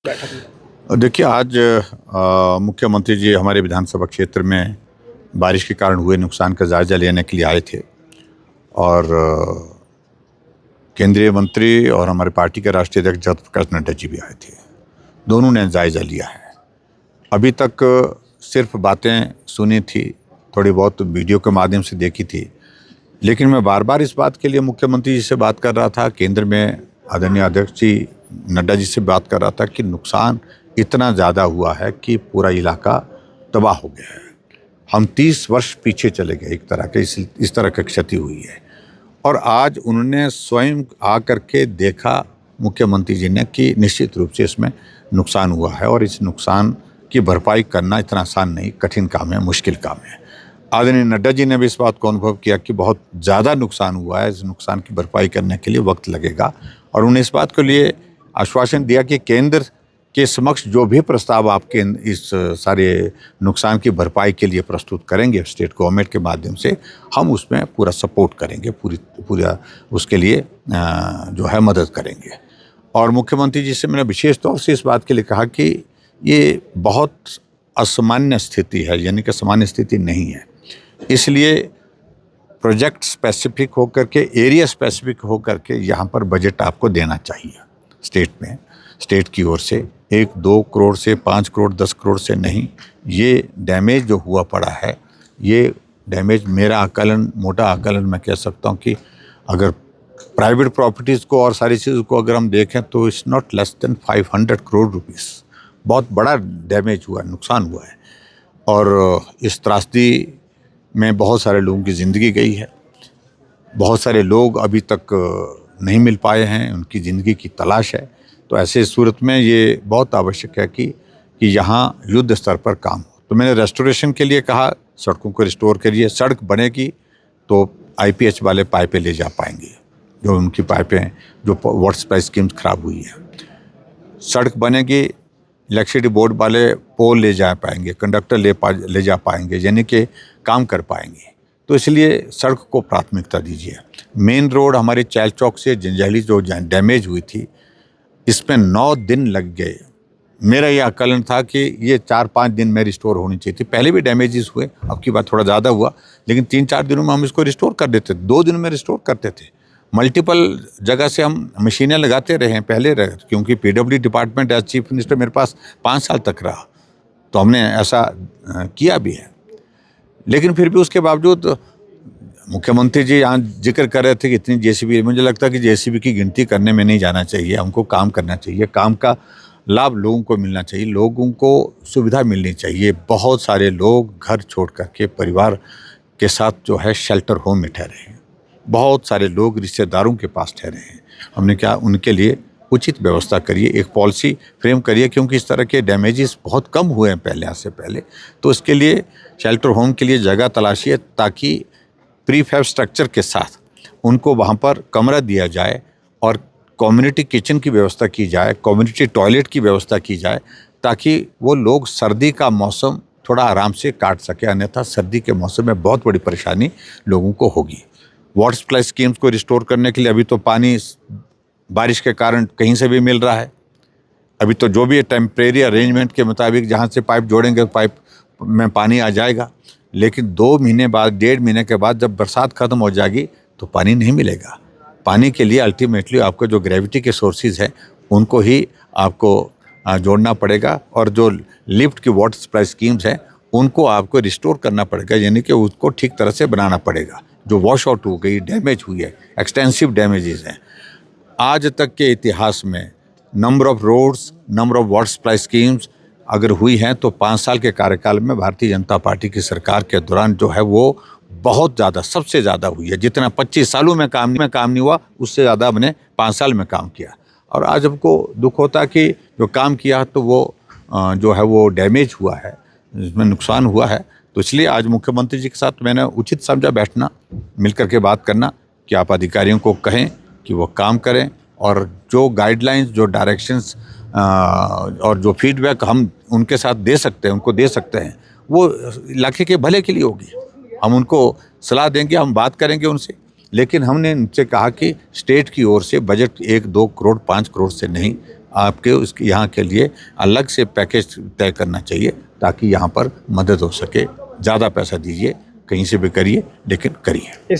बैठक में। देखिए आज मुख्यमंत्री जी हमारे विधानसभा क्षेत्र में बारिश के कारण हुए नुकसान का जायजा लेने के लिए आए थे और केंद्रीय मंत्री और हमारे पार्टी के राष्ट्रीय अध्यक्ष जगत प्रकाश नड्डा जी भी आए थे। दोनों ने जायजा लिया है। अभी तक सिर्फ बातें सुनी थी, थोड़ी बहुत वीडियो के माध्यम से देखी थी, लेकिन मैं बार बार इस बात के लिए मुख्यमंत्री जी से बात कर रहा था, केंद्र में आदरणीय अध्यक्ष जी नड्डा जी से बात कर रहा था कि नुकसान इतना ज़्यादा हुआ है कि पूरा इलाका तबाह हो गया है। हम 30 वर्ष पीछे चले गए, एक तरह के इस तरह की क्षति हुई है। और आज उन्होंने स्वयं आकर के देखा मुख्यमंत्री जी ने कि निश्चित रूप से इसमें नुकसान हुआ है और इस नुकसान की भरपाई करना इतना आसान नहीं, कठिन काम है, मुश्किल काम है। आदरणीय नड्डा जी ने भी इस बात को अनुभव किया कि बहुत ज़्यादा नुकसान हुआ है, इस नुकसान की भरपाई करने के लिए वक्त लगेगा और उन्हें इस बात के लिए आश्वासन दिया कि केंद्र के समक्ष जो भी प्रस्ताव आपके इस सारे नुकसान की भरपाई के लिए प्रस्तुत करेंगे स्टेट गवर्नमेंट के माध्यम से, हम उसमें पूरा सपोर्ट करेंगे, पूरा उसके लिए जो है मदद करेंगे। और मुख्यमंत्री जी से मैंने विशेष तौर से इस बात के लिए कहा कि ये बहुत असामान्य स्थिति है, यानी कि सामान्य स्थिति नहीं है, इसलिए प्रोजेक्ट स्पेसिफिक होकर के, एरिया स्पेसिफिक होकर के यहाँ पर बजट आपको देना चाहिए स्टेट में, स्टेट की ओर से 1-2 करोड़ से 5 करोड़ 10 करोड़ से नहीं। ये डैमेज जो हुआ पड़ा है, ये डैमेज मेरा आकलन, मोटा आकलन मैं कह सकता हूँ कि अगर प्राइवेट प्रॉपर्टीज़ को और सारी चीज़ों को अगर हम देखें तो it's not less than 500 crore rupees. बहुत बड़ा डैमेज हुआ, नुकसान हुआ है और इस त्रासदी में बहुत सारे लोगों की ज़िंदगी गई है। बहुत सारे लोग अभी तक नहीं मिल पाए हैं, उनकी ज़िंदगी की तलाश है। तो ऐसे सूरत में ये बहुत आवश्यक है कि यहाँ युद्ध स्तर पर काम हो। तो मैंने रेस्टोरेशन के लिए कहा, सड़कों को रिस्टोर करिए। सड़क बनेगी तो IPH वाले पाइपें ले जा पाएंगे, जो उनकी पाइपें, जो वाटर सप्लाई स्कीम्स खराब हुई है। सड़क बनेगी, इलेक्ट्रिसिटी बोर्ड वाले पोल ले जा पाएंगे, कंडक्टर ले जा पाएंगे, यानी कि काम कर पाएंगे। तो इसलिए सड़क को प्राथमिकता दीजिए। मेन रोड हमारे चैल चौक से जंजैहली जो डैमेज हुई थी, इसमें 9 दिन लग गए। मेरा यह आकलन था कि ये 4-5 दिन में रिस्टोर होनी चाहिए थी। पहले भी डैमेजेस हुए, अब की बात थोड़ा ज़्यादा हुआ, लेकिन 3-4 दिनों में हम इसको रिस्टोर कर देते, 2 दिन में रिस्टोर करते थे। मल्टीपल जगह से हम मशीनें लगाते रहे हैं पहले, क्योंकि PWD department as chief minister मेरे पास 5 साल तक रहा, तो हमने ऐसा किया भी है। लेकिन फिर भी उसके बावजूद मुख्यमंत्री जी यहाँ जिक्र कर रहे थे कि इतनी JCB, मुझे लगता है कि JCB की गिनती करने में नहीं जाना चाहिए, हमको काम करना चाहिए, काम का लाभ लोगों को मिलना चाहिए, लोगों को सुविधा मिलनी चाहिए। बहुत सारे लोग घर छोड़ करके परिवार के साथ जो है शेल्टर होम में ठहरे हैं, बहुत सारे लोग रिश्तेदारों के पास ठहरे हैं। हमने क्या उनके लिए उचित व्यवस्था करिए, एक पॉलिसी फ्रेम करिए, क्योंकि इस तरह के डैमेजेस बहुत कम हुए हैं पहले, आज से पहले। तो इसके लिए शेल्टर होम के लिए जगह तलाशिए, ताकि प्रीफैब स्ट्रक्चर के साथ उनको वहाँ पर कमरा दिया जाए और कम्युनिटी किचन की व्यवस्था की जाए, कम्युनिटी टॉयलेट की व्यवस्था की जाए, ताकि वो लोग सर्दी का मौसम थोड़ा आराम से काट सके, अन्यथा सर्दी के मौसम में बहुत बड़ी परेशानी लोगों को होगी। वाटर सप्लाई स्कीम्स को रिस्टोर करने के लिए अभी तो पानी बारिश के कारण कहीं से भी मिल रहा है। अभी तो जो भी टेम्परेरी अरेंजमेंट के मुताबिक जहाँ से पाइप जोड़ेंगे, पाइप में पानी आ जाएगा, लेकिन 2 महीने बाद, 1.5 महीने के बाद जब बरसात ख़त्म हो जाएगी तो पानी नहीं मिलेगा। पानी के लिए अल्टीमेटली आपको जो ग्रेविटी के सोर्सेज हैं उनको ही आपको जोड़ना पड़ेगा, और जो लिफ्ट की वाटर सप्लाई स्कीम्स हैं उनको आपको रिस्टोर करना पड़ेगा, यानी कि उसको ठीक तरह से बनाना पड़ेगा। जो वॉश आउट हो गई, डैमेज हुई है, एक्सटेंसिव डैमेजेस हैं। आज तक के इतिहास में number of roads, number of water supply schemes अगर हुई हैं तो 5 साल के कार्यकाल में भारतीय जनता पार्टी की सरकार के दौरान जो है वो बहुत ज़्यादा, सबसे ज़्यादा हुई है। जितना 25 सालों में काम नहीं हुआ, उससे ज़्यादा हमने 5 साल में काम किया। और आज हमको दुख होता है कि जो काम किया तो वो जो है वो डैमेज हुआ है, इसमें नुकसान हुआ है। तो इसलिए आज मुख्यमंत्री जी के साथ मैंने उचित समझा बैठना, मिलकर के बात करना कि आप अधिकारियों को कहें कि वो काम करें, और जो गाइडलाइंस, जो डायरेक्शंस और जो फीडबैक हम उनके साथ दे सकते हैं, उनको दे सकते हैं, वो इलाके के भले के लिए होगी। हम उनको सलाह देंगे, हम बात करेंगे उनसे, लेकिन हमने उनसे कहा कि स्टेट की ओर से बजट 1-2 करोड़ 5 करोड़ से नहीं, आपके उसके यहाँ के लिए अलग से पैकेज तय करना चाहिए ताकि यहाँ पर मदद हो सके। ज़्यादा पैसा दीजिए, कहीं से भी करिए, लेकिन करिए।